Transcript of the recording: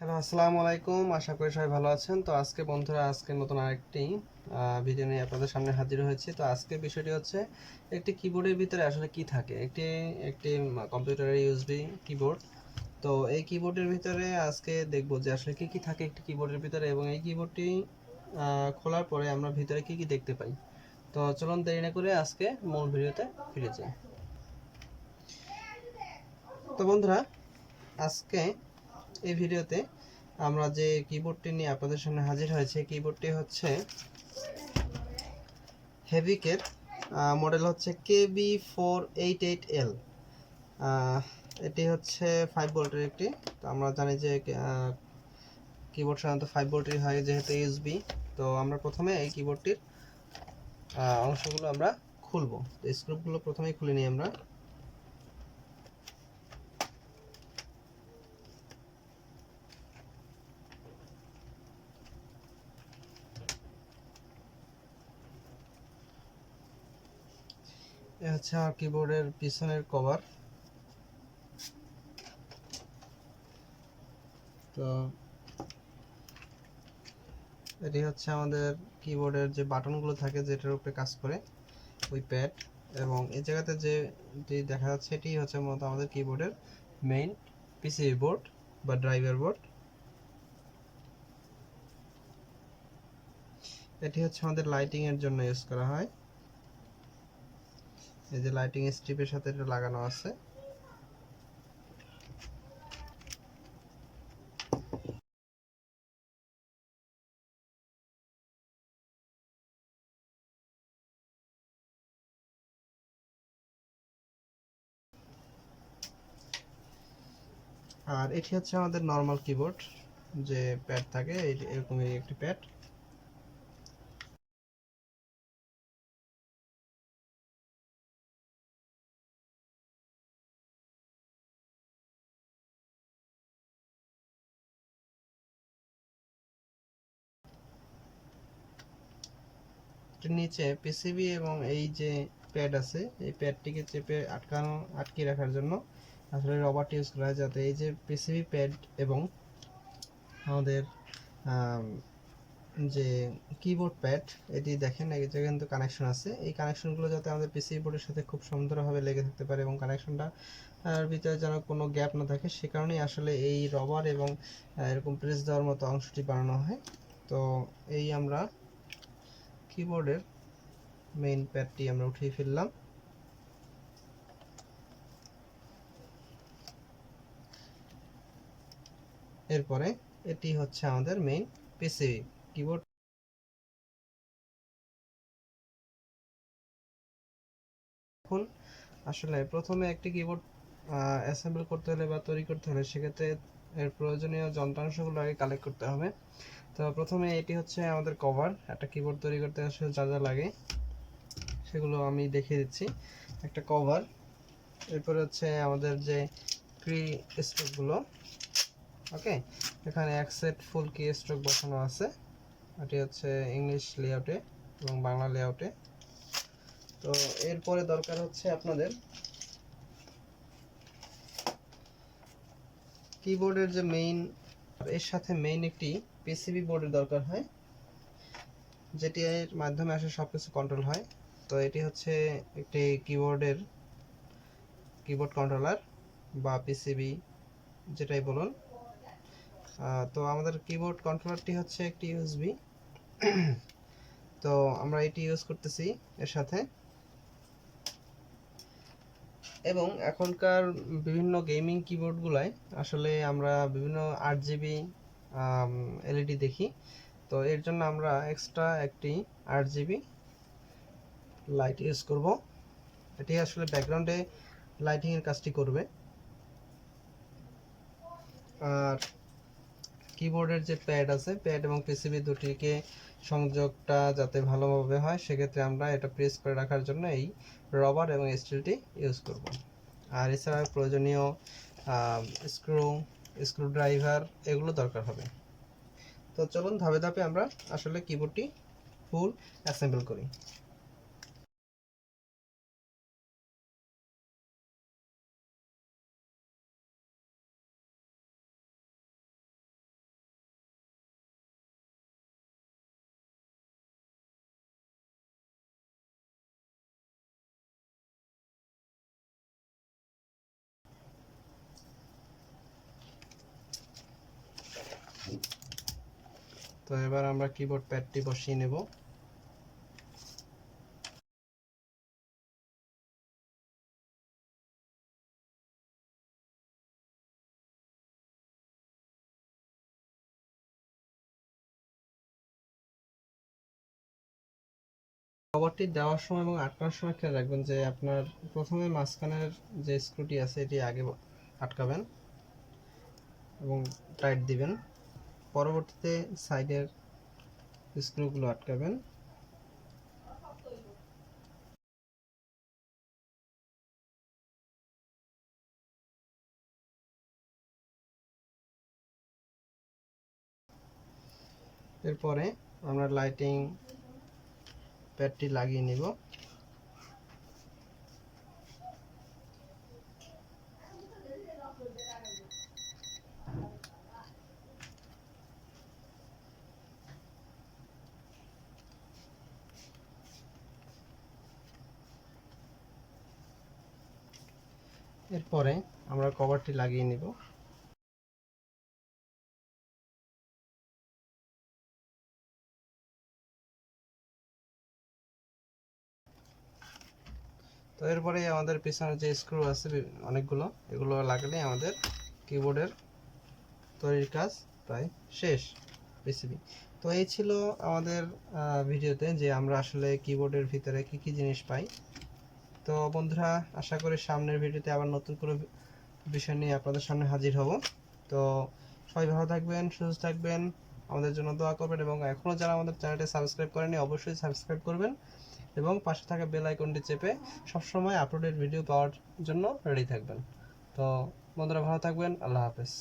Hello, আসসালামু আলাইকুম। আশা করি সবাই ভালো আছেন। তো আজকে বন্ধুরা নতুন আরেকটি ভিডিও নিয়ে আপনাদের সামনে হাজির হয়েছি। তো আজকের বিষয়টি হচ্ছে একটি কিবোর্ডের ভিতরে আসলে কি থাকে। একটি একটি কম্পিউটারের ইউএসবি কিবোর্ড। তো এই কিবোর্ডের ভিতরে আজকে দেখব যে আসলে কি কি থাকে একটি কিবোর্ডের ভিতরে, এবং এই কিবোর্ডটি খোলার পরে আমরা ভিতরে কি কি দেখতে পাই। তো চলুন দেরি না করে আজকে মূল ভিডিওতে ফিরে যাই। তো বন্ধুরা, আজকে এই ভিডিওতে আমরা যে কিবোর্ডটি নিয়ে আপনাদের সামনে হাজির হয়েছে, কিবোর্ডটি হচ্ছে হেভিকের, মডেল হচ্ছে kb488L। এটি হচ্ছে 5 ভোল্টের একটি। তো আমরা জানি যে কিবোর্ড সাধারণত 5 ভোল্টের হয় যেহেতু ইউএসবি। তো আমরা প্রথমে এই কিবোর্ডটির অংশগুলো আমরা খুলবো। তো স্ক্রুপগুলো প্রথমেই খুলে নিই আমরা। এ হচ্ছে আমার কিবোর্ডের পিছনের কভার। তো এটি হচ্ছে আমাদের কিবোর্ডের যে বাটনগুলো থাকে, যেটার উপরে কাজ করে ওই প্যাড। এবং এই জায়গাতে যে দেখা যাচ্ছে এটি হচ্ছে মূলত আমাদের কিবোর্ডের মেইন পিসিবি বোর্ড বা ড্রাইভার বোর্ড। এটি হচ্ছে আমাদের লাইটিং এর জন্য ইউজ করা হয়। এই যে লাইটিং স্ট্রিপের সাথে এটা লাগানো আছে। আর এটি হচ্ছে আমাদের নর্মাল কিবোর্ড, যে প্যাড থাকে এরকমই একটি প্যাড। নিচে পিসিবি এবং এই যে প্যাড আছে, এই প্যাডটিকে চেপে আটকে রাখার জন্য আসলে রবারটি ইউজ করা হয়, যাতে এই যে পিসিবি প্যাড এবং আমাদের যে কিবোর্ড প্যাড, এটি দেখেন এই যে কিন্তু কানেকশন আছে, এই কানেকশনগুলো যাতে আমাদের পিসিবি বোর্ডের সাথে খুব সুন্দরভাবে লেগে থাকতে পারে এবং কানেকশনটা ভিতরে যেন কোনো গ্যাপ না থাকে, সে কারণেই আসলে এই রবার এবং এরকম প্রেস দেওয়ার মতো অংশটি বানানো হয়। তো এই আমরা কিবোর্ডের মেইন প্যাডটি আমরা উঠিয়ে ফেললাম। এরপরে এটি হচ্ছে আমাদের মেইন পিসিবি কিবোর্ড। এখন আসলে প্রথমে একটি কিবোর্ড অ্যাসেম্বল করতে হলে বা তৈরি করতে হলে সেক্ষেত্রে এর প্রয়োজনীয় যন্ত্রাংশগুলো আগে কালেক্ট করতে হবে। তো প্রথমে এটি হচ্ছে আমাদের কভার। একটা কিবোর্ড তৈরি করতে আসলে যা যা লাগে সেগুলো আমি দেখিয়ে দিচ্ছি। একটা কভার, এরপরে হচ্ছে আমাদের যে কি স্ট্রোকগুলো। ওকে, এখানে এক সেট ফুল কি স্ট্রোক বসানো আছে। এটি হচ্ছে ইংলিশ লেআউটে এবং বাংলা লেআউটে। তো এরপরে দরকার হচ্ছে আপনাদের কিবোর্ডের যে মেইন, এর সাথে মেইন একটি পিসিবি বোর্ডের দরকার হয়, যেটি এর মাধ্যমে আসলে সবকিছু কন্ট্রোল হয়। তো এটি হচ্ছে একটি কিবোর্ড কন্ট্রোলার বা পিসিবি, যেটাই বলুন। তো আমাদের কিবোর্ড কন্ট্রোলারটি হচ্ছে একটি ইউএসবি। তো আমরা এটি ইউজ করতেছি এর সাথে। এবং এখনকার বিভিন্ন গেমিং কিবোর্ডগুলায় আসলে আমরা বিভিন্ন আরজিবি এলইডি দেখি। তো এর জন্য আমরা এক্সট্রা একটি আরজিবি লাইট ইউজ করব। এটি আসলে ব্যাকগ্রাউন্ডে লাইটিংয়ের কাজটি করবে। আর কিবোর্ডের যে প্যাড আছে, প্যাড এবং পিসিবি দুটিকে সংযোগটা যাতে ভালোভাবে হয়, সেক্ষেত্রে আমরা এটা প্রেস করে রাখার জন্য এই রবার এবং স্টিলটি ইউজ করব। আর এছাড়া প্রয়োজনীয় স্ক্রু স্ক্রুড্রাইভার এগুলো দরকার হবে। তো চলুন ধাপে ধাপে আমরা আসলে কিবোর্ডটি ফুল অ্যাসেম্বল করি। তো এবার আমরা কিবোর্ড প্যাডটি বসিয়ে নেব। কভারটি দেওয়ার সময় এবং আটকানোর সময় খেয়াল রাখবেন যে আপনার প্রথমে মাঝখানের যে স্ক্রুটি আছে এটি আগে আটকাবেন এবং টাইট দিবেন, পরবর্তীতে সাইডের স্ক্রুগুলো আটকাবেন। এরপরে আমরা লাইটিং প্যাডটি লাগিয়ে নিব। এরপরে আমরা কভারটি লাগিয়ে নিব। তো এরপরে আমাদের পিছনে যে স্ক্রু আছে অনেকগুলো, এগুলো লাগালে আমাদের কিবোর্ডের তৈরির কাজ প্রায় শেষ পিসিবি। তো এই ছিল আমাদের ভিডিওতে যে আমরা আসলে কিবোর্ডের ভিতরে কি কি জিনিস পাই। তো বন্ধুরা, আশা করি সামনের ভিডিওতে আবার নতুন কোনো বিষয় নিয়ে আপনাদের সামনে হাজির হব। তো সবাই ভালো থাকবেন, সুস্থ থাকবেন, আমাদের জন্য দোয়া করবেন এবং এখনও যারা আমাদের চ্যানেলটি সাবস্ক্রাইব করেনি অবশ্যই সাবস্ক্রাইব করবেন এবং পাশে থাকা বেল আইকনটি চেপে সবসময় আপলোডেড ভিডিও পাওয়ার জন্য রেডি থাকবেন। তো বন্ধুরা ভালো থাকবেন, আল্লাহ হাফেজ।